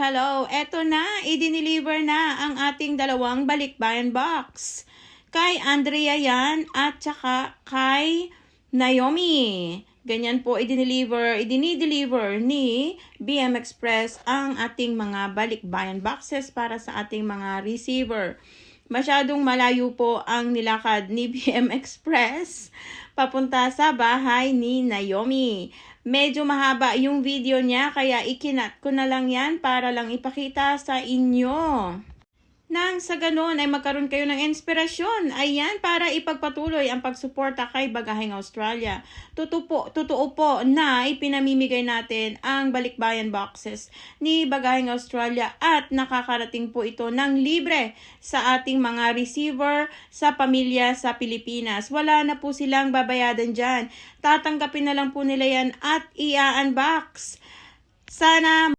hello. Eto na, i-deliver na ang ating dalawang balikbayan box. Kay Andrea yan at saka kay Naomi. Ganyan po idinideliver ni BM Express ang ating mga balikbayan boxes para sa ating mga receiver. Masyadong malayo po ang nilakad ni BM Express papunta sa bahay ni Naomi. Medyo mahaba yung video niya kaya ikinat ko na lang yan para lang ipakita sa inyo. Nang sa ganun ay magkaroon kayo ng inspirasyon. Ayan, para ipagpatuloy ang pagsuporta kay Bagaheng Australia. Totoo po na ipinamimigay natin ang balikbayan boxes ni Bagaheng Australia at nakakarating po ito ng libre sa ating mga receiver sa pamilya sa Pilipinas. Wala na po silang babayadan dyan. Tatanggapin na lang po nila yan at i-unbox. Sana